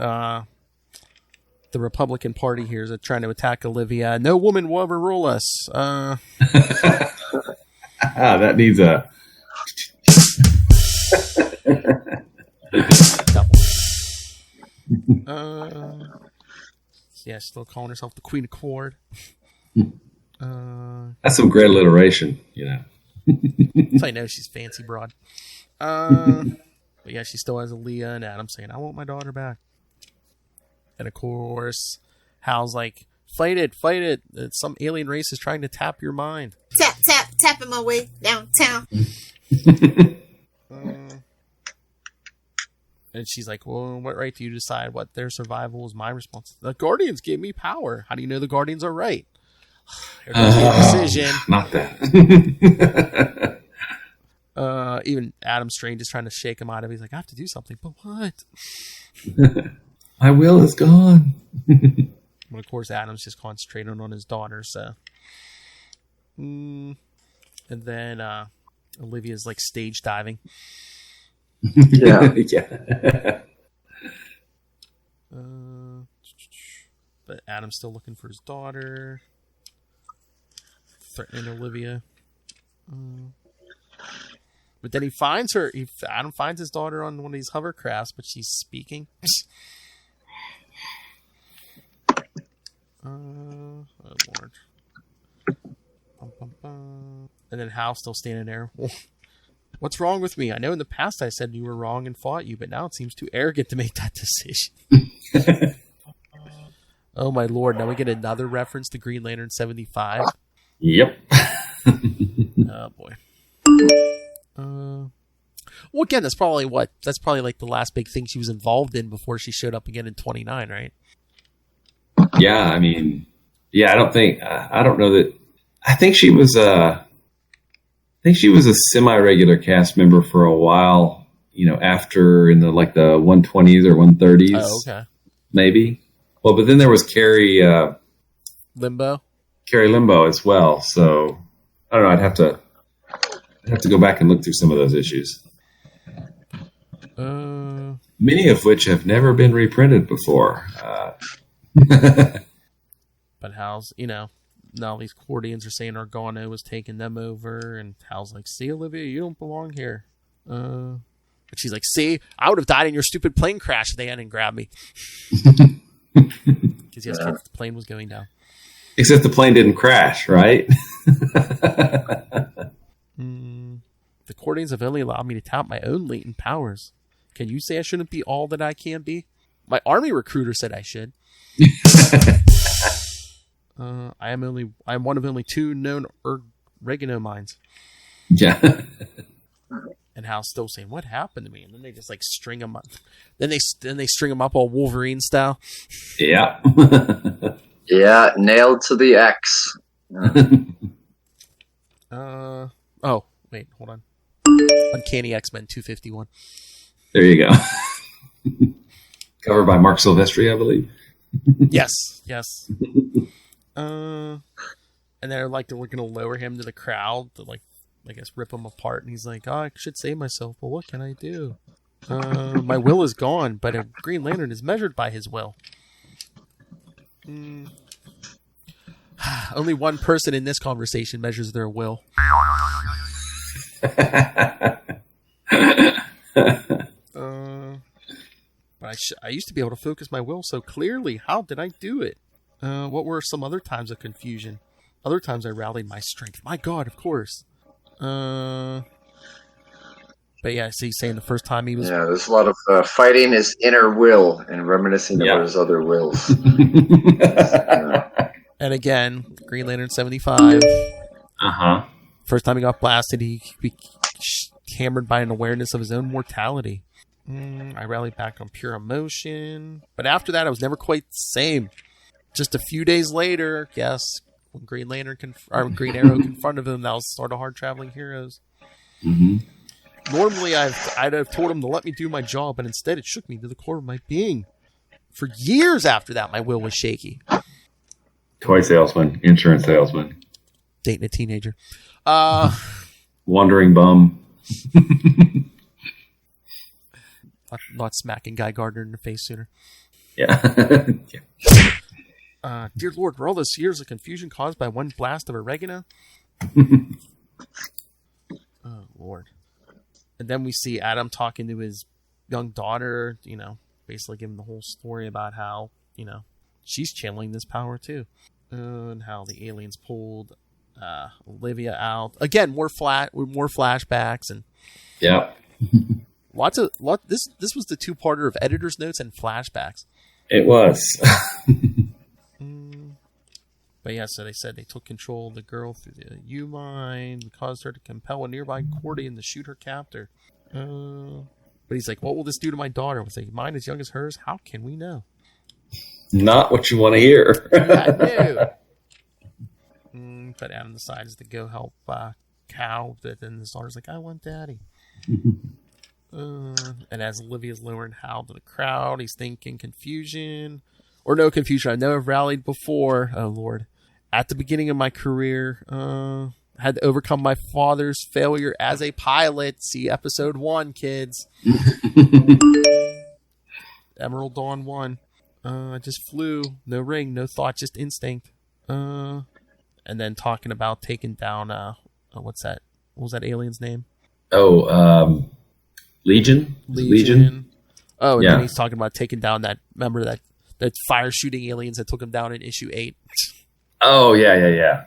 The Republican Party here is trying to attack Olivia. No woman will ever rule us. That needs a... Still calling herself the Queen of Qward. That's some great alliteration, So I know she's fancy broad. But yeah, she still has Aaliyah and Adam saying, I want my daughter back. And of course, Hal's like, fight it. Some alien race is trying to tap your mind. Tapping my way downtown. And she's like, well, what right do you decide what their survival is my response? The Guardians gave me power. How do you know the Guardians are right? Here comes the decision. Not that. Even Adam Strange is trying to shake him out of it. He's like, I have to do something. But what? My will is gone. Well, of course, Adam's just concentrating on his daughter. So, and then Olivia's like stage diving. Yeah. Yeah. But Adam's still looking for his daughter. threatening Olivia. But then he finds her. Adam finds his daughter on one of these hovercrafts, but she's speaking. Oh, Lord. And then Hal's still standing there. What's wrong with me? I know in the past I said you were wrong and fought you, but now it seems too arrogant to make that decision. Oh, my Lord. Now we get another reference to Green Lantern 75. Yep. Oh, boy. Well, again, that's probably like the last big thing she was involved in before she showed up again in 29, right? Yeah, I mean, I don't know that. I think she was a semi-regular cast member for a while, after in the 120s or 130s. Oh, okay. Maybe. Well, but then there was Carrie Limbo as well. So I don't know. I'd have to go back and look through some of those issues. Many of which have never been reprinted before. But Hal's, now these Qwardians are saying Ergono was taking them over, and Hal's like, see, Olivia, you don't belong here. But she's like, see, I would have died in your stupid plane crash if they hadn't grabbed me. Because yes, kids, the plane was going down. Except the plane didn't crash, right? The Qwardians have only allowed me to tap my own latent powers. Can you say I shouldn't be all that I can be? My army recruiter said I should. I am one of only 2 known Ergono minds. Yeah. And Hal's still saying, "What happened to me?" And then they just string him up. Then they string him up all Wolverine style. Yeah. Yeah, nailed to the X. Oh, wait, hold on. Uncanny X-Men 251. There you go. Covered by Mark Silvestri, I believe. Yes. And they're going to lower him to the crowd to I guess rip him apart, and he's like, "Oh, I should save myself, but what can I do? My will is gone, but a Green Lantern is measured by his will." Only one person in this conversation measures their will. But I used to be able to focus my will so clearly. How did I do it? What were some other times of confusion? Other times I rallied my strength. My God, of course. But yeah, so he's saying the first time he was... Yeah, there's a lot of fighting his inner will and reminiscing about his other wills. And again, Green Lantern 75. Uh-huh. First time he got blasted, he hammered by an awareness of his own mortality. I rallied back on pure emotion. But after that, I was never quite the same. Just a few days later, yes, when Green Arrow confronted him, that was sort of hard traveling heroes. Mm-hmm. Normally, I'd have told him to let me do my job, but instead it shook me to the core of my being. For years after that, my will was shaky. Toy salesman, insurance salesman. Dating a teenager. Wandering bum. Not smacking Guy Gardner in the face sooner. Yeah. Dear Lord, were all those years of confusion caused by one blast of oregano? Oh, Lord. And then we see Adam talking to his young daughter, basically giving the whole story about how, she's channeling this power too. And how the aliens pulled Olivia out. Again, more flashbacks and yeah. This was the 2-parter of editor's notes and flashbacks. It was. But yeah, so they said they took control of the girl through the U-Mind, caused her to compel a nearby Qwardian to shoot her captor. But he's like, what will this do to my daughter? With a mind as young as hers? How can we know? Not what you want to hear. Yeah, I knew. But Adam decides to go help Cal. But then his daughter's like, I want Daddy. And as Olivia's lowering Hal to the crowd, he's thinking confusion. Or no confusion. I know I've rallied before. Oh, Lord. At the beginning of my career, I had to overcome my father's failure as a pilot. See episode 1, kids. Emerald Dawn 1. I just flew. No ring, no thought, just instinct. And and then talking about taking down what's that? What was that alien's name? Oh, Legion. Oh, and then he's talking about taking down that. Remember that fire shooting aliens that took him down in issue 8. Oh yeah.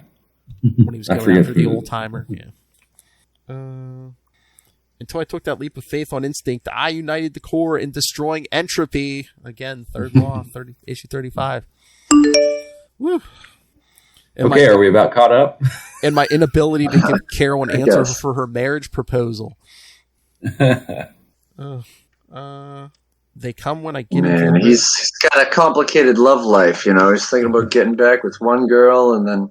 When he was going after the old timer. Yeah. Until I took that leap of faith on instinct, I united the core in destroying entropy. Again, third law, issue 35. Woo. Okay, are we about caught up? And my inability to give Carol an answer for her marriage proposal. They come when I get Man, he's got a complicated love life, you know. He's thinking about getting back with one girl, and then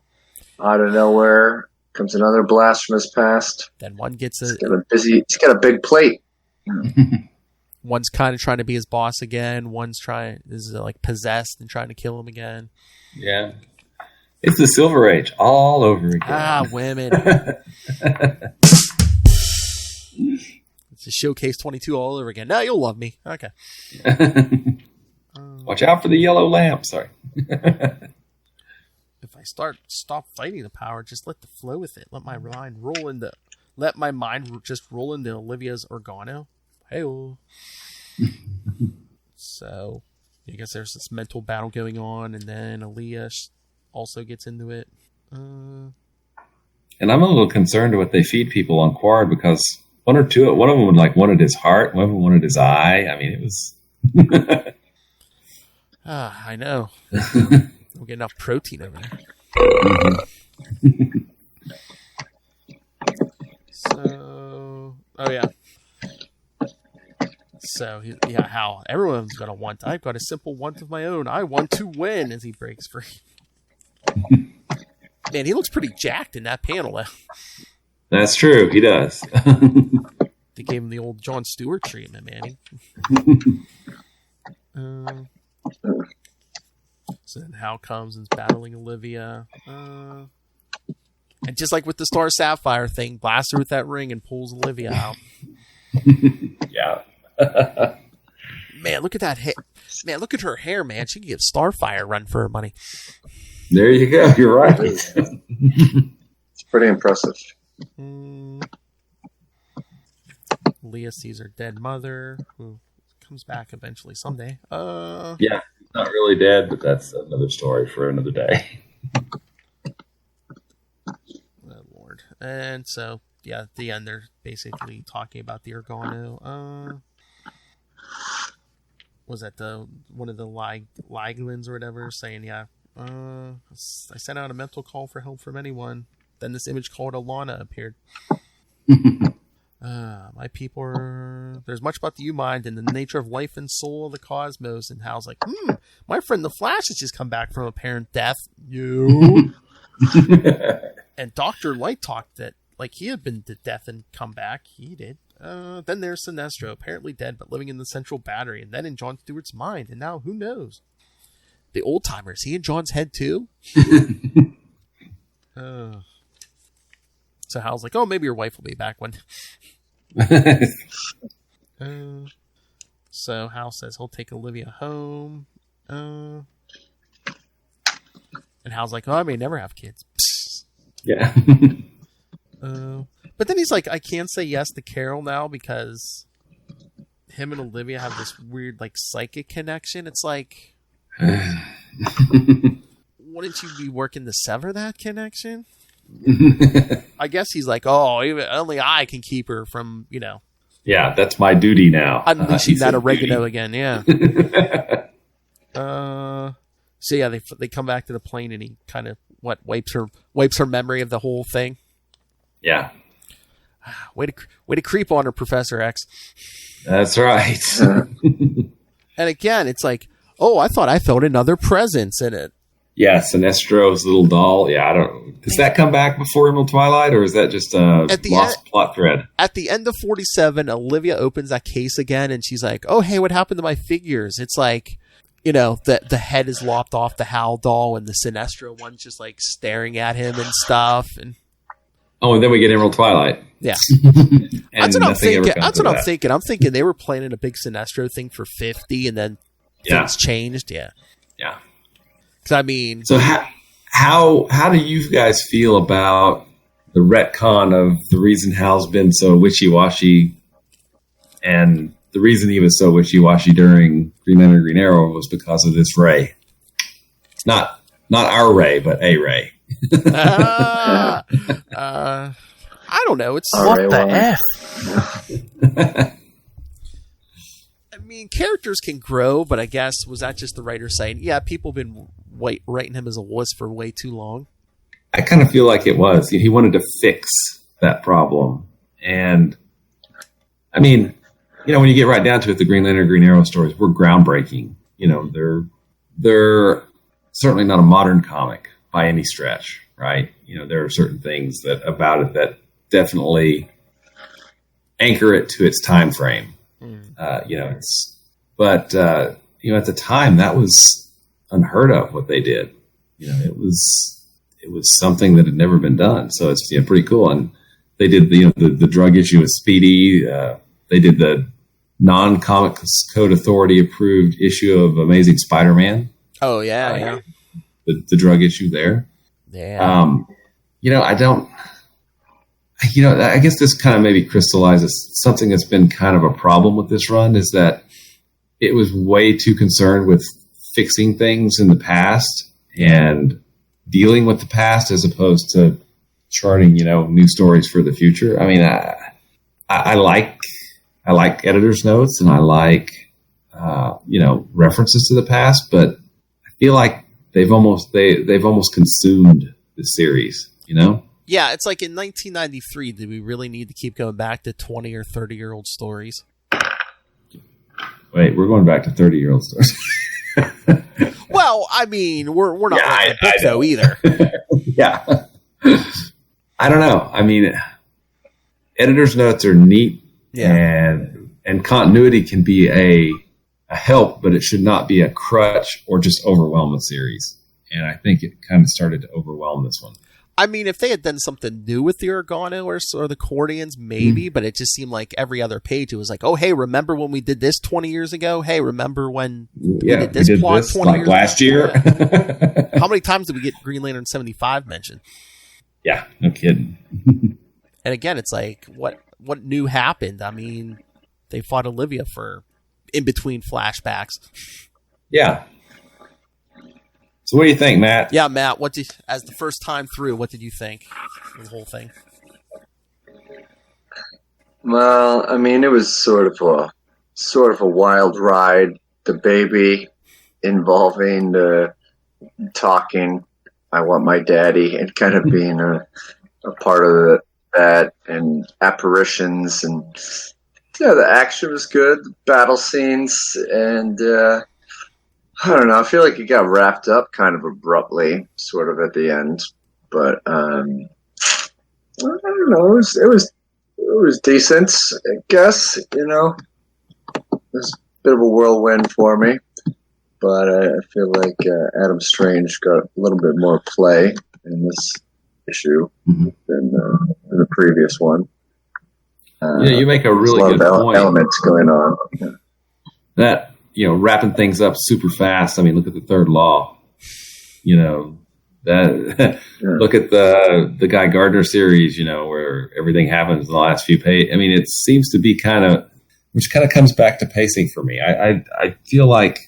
out of nowhere comes another blast from his past. Then one gets he's got a big plate. One's kind of trying to be his boss again. One's is like possessed and trying to kill him again. Yeah. It's the Silver Age all over again. Ah, women. It's a Showcase 22 all over again. Now you'll love me. Okay. Watch out for the yellow lamp. Sorry. If I stop fighting the power, just let the flow with it. Let my mind roll into Olivia's Ergono. Hey-oh. So, I guess there's this mental battle going on, and then Aaliyah also gets into it. And I'm a little concerned what they feed people on Qward, because one of them wanted his heart, one of them wanted his eye. I mean, it was. I know. We'll get enough protein over there. So, how everyone's got a want. I've got a simple want of my own. I want to win as he breaks free. Man, he looks pretty jacked in that panel. That's true. He does. They gave him the old Jon Stewart treatment, man. So then Hal comes and is battling Olivia. And just like with the Star Sapphire thing, blasts her with that ring and pulls Olivia out. Yeah. Man, look at that hair. Man, look at her hair, man. She can give Starfire a run for her money. There you go. You're right. It's pretty impressive. Leah sees her dead mother, who comes back eventually someday. Yeah, he's not really dead, but that's another story for another day. Oh, Lord. And so, yeah, at the end, they're basically talking about the Ergono. Was that one of the Liglins or whatever saying, yeah, I sent out a mental call for help from anyone. Then this image called Alana appeared. My people are... There's much about the U-Mind and the nature of life and soul of the cosmos. And Hal's like, my friend the Flash has just come back from apparent death. You. And Dr. Light talked that like he had been to death and come back. He did. Then there's Sinestro, apparently dead but living in the central battery, and then in Jon Stewart's mind. And now who knows? The old timer, is he in John's head too? So Hal's like, oh, maybe your wife will be back when. So Hal says he'll take Olivia home. And Hal's like, oh, I may never have kids. Yeah. But then he's like, I can't say yes to Carol now because him and Olivia have this weird, like, psychic connection. It's like, wouldn't you be working to sever that connection? I guess he's like, oh, only I can keep her from, Yeah, that's my duty now. Unleashing that oregano again, yeah. So yeah, they come back to the plane and he kind of wipes her memory of the whole thing. Yeah. Way to creep on her, Professor X. That's right. And again, it's like, oh, I thought I felt another presence in it. Yeah, Sinestro's little doll. Yeah, I don't. Does that come back before Emerald Twilight, or is that just a lost plot thread? At the end of 47, Olivia opens that case again, and she's like, "Oh, hey, what happened to my figures?" It's like, the head is lopped off the Hal doll, and the Sinestro one's just like staring at him and stuff. And and then we get Emerald Twilight. Yeah, that's what I'm thinking. I'm thinking they were planning a big Sinestro thing for 50, and then things changed. Yeah. Yeah. I mean, so How do you guys feel about the retcon of the reason Hal's been so wishy-washy, and the reason he was so wishy-washy during Green Lantern Green Arrow was because of this Ray? Not our Ray, but a Ray. I don't know. It's what the F? I mean, characters can grow, but I guess was that just the writer saying, "Yeah, people have been writing him as a wuss for way too long"? I kind of feel like it was. He wanted to fix that problem, and I mean, when you get right down to it, the Green Lantern Green Arrow stories were groundbreaking. They're certainly not a modern comic by any stretch, right? There are certain things about it that definitely anchor it to its time frame. At the time that was unheard of what they did. It was something that had never been done. So it's pretty cool. And they did the drug issue with Speedy. They did the non-Comics Code Authority approved issue of Amazing Spider-Man. Oh yeah, The drug issue there. Yeah. I guess this kind of maybe crystallizes something that's been kind of a problem with this run, is that it was way too concerned with fixing things in the past and dealing with the past as opposed to charting, new stories for the future. I mean, I like editor's notes and I like, references to the past, but I feel like they've almost consumed the series, Yeah, it's like in 1993, did we really need to keep going back to 20 or 30-year-old stories? Wait, we're going back to 30-year-old stories. Well, I mean, we're not writing a book, though, either. Yeah. I don't know. I mean, editor's notes are neat, and continuity can be a help, but it should not be a crutch or just overwhelm a series. And I think it kind of started to overwhelm this one. I mean, if they had done something new with the Ergono or the Qwardians, maybe, but it just seemed like every other page it was like, oh, hey, remember when we did this 20 years ago? Hey, remember when we did this plot 20 years last ago? year? How many times did we get Green Lantern 75 mentioned? Yeah, no kidding. And again, it's like, what new happened? I mean, they fought Olivia for in between flashbacks. Yeah. So what do you think, Matt? Yeah, Matt, as the first time through, what did you think of the whole thing? Well, I mean, it was sort of a wild ride. The baby involving the talking, I want my daddy, and kind of being a part of that, and apparitions, and the action was good, the battle scenes, and I don't know. I feel like it got wrapped up kind of abruptly, sort of at the end. But I don't know. It was decent, I guess. It was a bit of a whirlwind for me. But I feel like Adam Strange got a little bit more play in this issue than the previous one. You make a really good point. Elements going on. Yeah. That. Wrapping things up super fast. I mean, look at the Third Law. Look at the Guy Gardner series, where everything happens in the last few pages. I mean, it seems to be which kind of comes back to pacing for me. I feel like,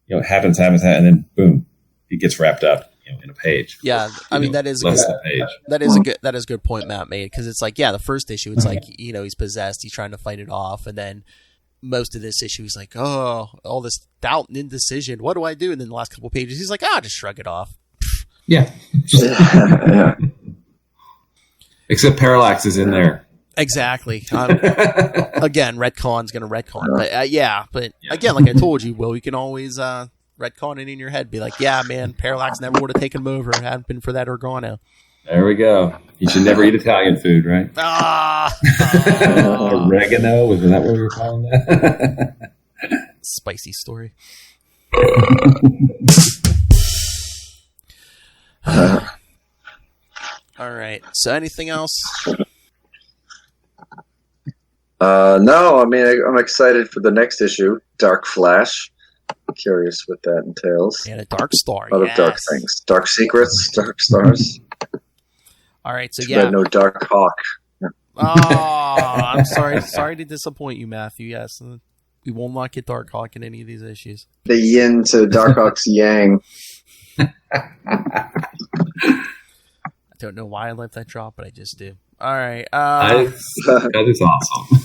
it happens, and then boom, it gets wrapped up, in a page. Yeah. I mean, that is a good point Matt made. Cause it's like, the first issue, it's like, he's possessed. He's trying to fight it off. And then, most of this issue, he's like, oh, all this doubt and indecision. What do I do? And then the last couple of pages, he's like, just shrug it off. Yeah. Yeah. Except Parallax is in there. Exactly. Again, retcon's going to retcon. But but again, like I told you, Will, you can always retcon it in your head. Be like, yeah, man, Parallax never would have taken him over if it hadn't been for that Ergono. There we go. You should never eat Italian food, right? Oregano, was that what we were calling that? Spicy story. All right. So anything else? No, I mean, I'm excited for the next issue, Dark Flash. Curious what that entails. And a dark star. A lot of dark things. Dark secrets, dark stars. All right, so no Dark Hawk. Oh, I'm sorry. Sorry to disappoint you, Matthew. Yes, we will not get Dark Hawk in any of these issues. The yin to Dark Hawk's yang. I don't know why I let that drop, but I just do. All right. That is awesome.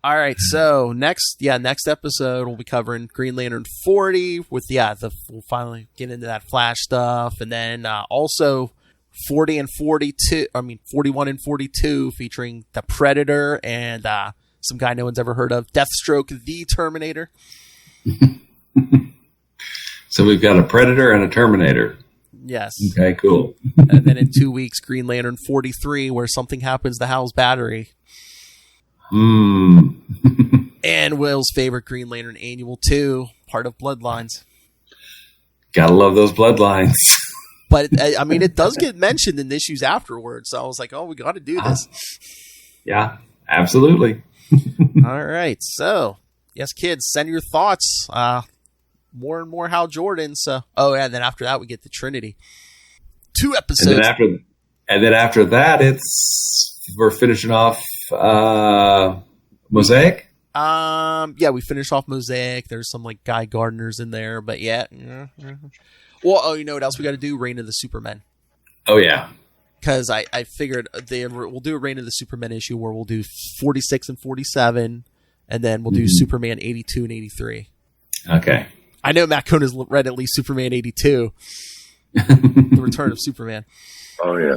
All right. So next episode we'll be covering Green Lantern 40 with we'll finally get into that Flash stuff, and then also 40 and 42. I mean 41 and 42 featuring the Predator and some guy no one's ever heard of, Deathstroke the Terminator. So we've got a Predator and a Terminator. Yes. Okay, cool. And then in 2 weeks, Green Lantern 43, where something happens to Hal's battery. And Will's favorite Green Lantern Annual 2, part of Bloodlines. Gotta love those Bloodlines. But, I mean, it does get mentioned in issues afterwards, so I was like, oh, we got to do this. Yeah, absolutely. All right, so, yes, kids, send your thoughts. More and more Hal Jordan. So, and then after that we get the Trinity. 2 episodes. And then after that, we're finishing off Mosaic. We finish off Mosaic. There's some like Guy Gardners in there, but yeah. Well, you know what else we got to do? Reign of the Supermen. Oh yeah. Because I figured we'll do a Reign of the Supermen issue where we'll do 46 and 47, and then we'll do Superman 82 and 83. Okay. I know Matt Cohn has read at least Superman 82, The Return of Superman. Oh yeah.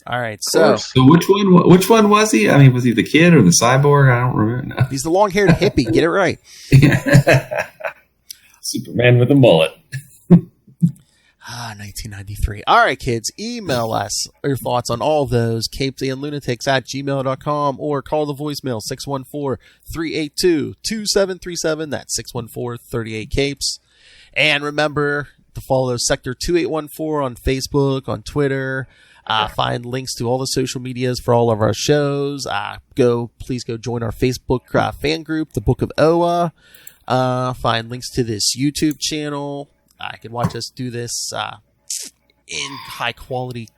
All right, so which one was he? I mean, was he the kid or the cyborg? I don't remember. No. He's the long-haired hippie. Get it right. Superman with a mullet. 1993. All right, kids, email us your thoughts on all of those, capesandlunatics@gmail.com, or call the voicemail 614-382-2737. That's 614-38-CAPES. And remember to follow Sector 2814 on Facebook, on Twitter. Find links to all the social medias for all of our shows. Please go join our Facebook fan group, The Book of Oa. Find links to this YouTube channel. I can watch us do this in high quality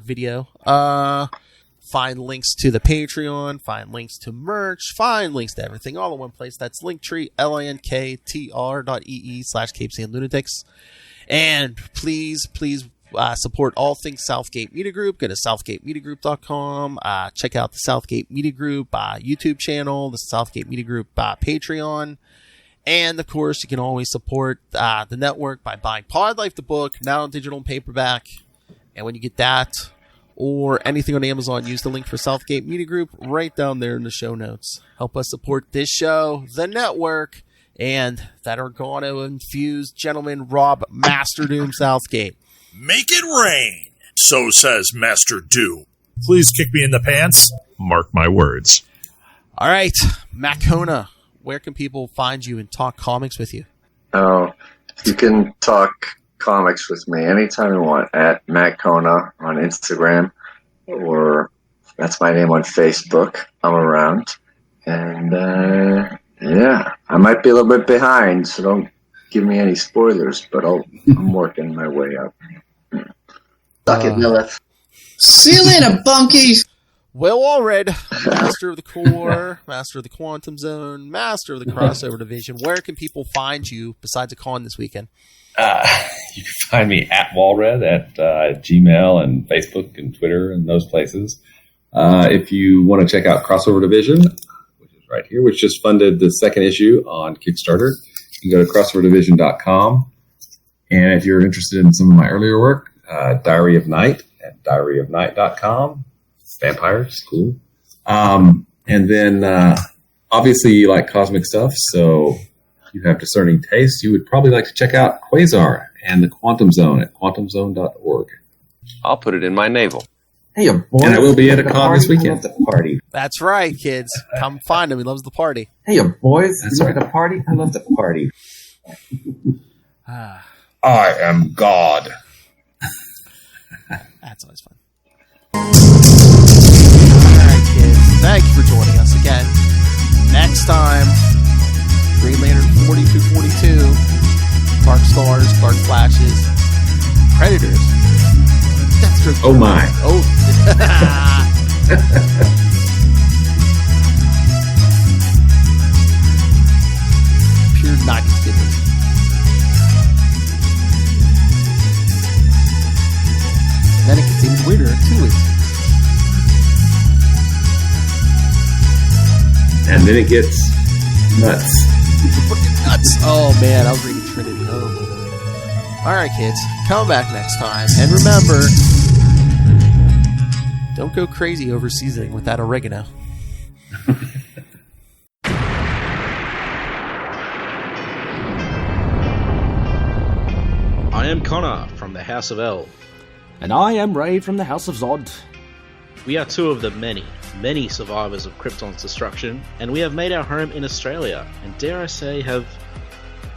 video. Find links to the Patreon. Find links to merch. Find links to everything all in one place. That's Linktree, linktr.ee/capesandlunatics. And please support all things Southgate Media Group. Go to southgatemediagroup.com. Check out the Southgate Media Group YouTube channel, the Southgate Media Group Patreon. And, of course, you can always support the network by buying Pod Life the book, now on digital and paperback. And when you get that or anything on Amazon, use the link for Southgate Media Group right down there in the show notes. Help us support this show, the network, and that Ergono-infused gentleman, Rob Master Doom Southgate. Make it rain, so says Master Doom. Please kick me in the pants. Mark my words. All right, Matt Kona. Where can people find you and talk comics with you? Oh, you can talk comics with me anytime you want at Matt Kona on Instagram, or that's my name on Facebook. I'm around. And, I might be a little bit behind, so don't give me any spoilers, but I'm working my way up. Suck it, Lilith. See you later, bunkies. Will Allred, Master of the Core, Master of the Quantum Zone, Master of the Crossover Division. Where can people find you besides a con this weekend? You can find me at Walred at Gmail and Facebook and Twitter and those places. If you want to check out Crossover Division, which is right here, which just funded the second issue on Kickstarter, you can go to crossoverdivision.com. And if you're interested in some of my earlier work, Diary of Night at diaryofnight.com. Vampires, cool. And then obviously you like cosmic stuff, so you have discerning taste. You would probably like to check out Quasar and the Quantum Zone at quantumzone.org. I'll put it in my navel. Hey, boy. And I will be at a con this weekend. The party. That's right, kids. Come find him. He loves the party. Hey, boys. That's right. The party. I love the party. I am God. That's always fun. Alright, kids. Thank you for joining us again. Next time, Green Lantern 40 through 42, Clark Stars, Clark Flashes, Predators, Deathstroke. Oh my. Oh. Pure 90s goodness. Then it gets even weirder in 2 weeks. And then it gets nuts. Nuts! Oh man, I was reading Trinity. Oh. Alright, kids, come back next time. And remember, don't go crazy over seasoning with that oregano. I am Connor from the House of L. And I am Ray from the House of Zod. We are two of the many survivors of Krypton's destruction, and we have made our home in Australia, and dare I say, have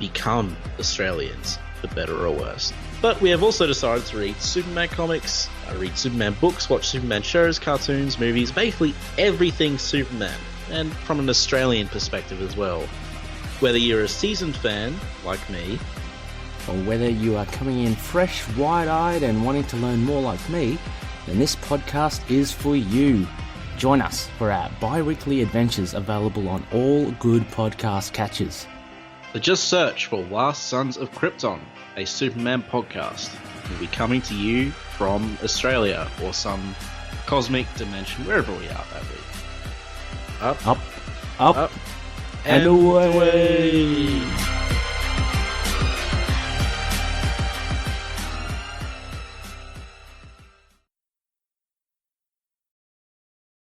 become Australians, for better or worse. But we have also decided to read Superman comics, read Superman books, watch Superman shows, cartoons, movies, basically everything Superman, and from an Australian perspective as well. Whether you're a seasoned fan, like me, or whether you are coming in fresh, wide-eyed and wanting to learn more like me, then this podcast is for you. Join us for our bi-weekly adventures available on all good podcast catchers. So just search for Last Sons of Krypton, a Superman podcast. We'll be coming to you from Australia or some cosmic dimension, wherever we are that week. Up, and away.